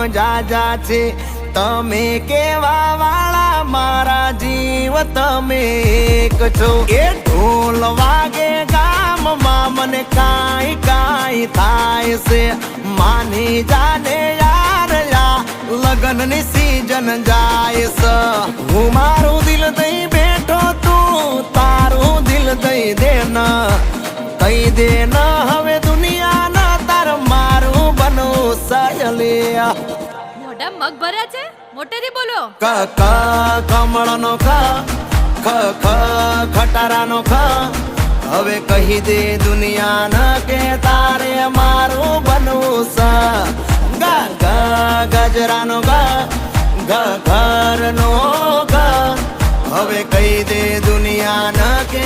જાજા છે તમે કેવા વાળા મારા જીવ તમે એક છો એ ઢોલ વાગે ગામમાં મને કાંઈ કાંઈ થાય છે માની જાને યાર લગનની સીઝન જાય છે હું મારું દિલ દઈ બેઠો તું તારું દિલ દઈ દઈ દે ન હવે દુનિયાના તાર મારું બનવું સહેલિયા મોઢા મગ ભર્યા છે મોટેથી બોલો ક ક કમળનો ક ખ ખ ખટારાનો ખ હવે કહી દે દુનિયાને કે તારે મારું બનવું સ ગ ગ ગજરાનો ગ ગ ઘરનો ગ હવે કહી દે દુનિયાને કે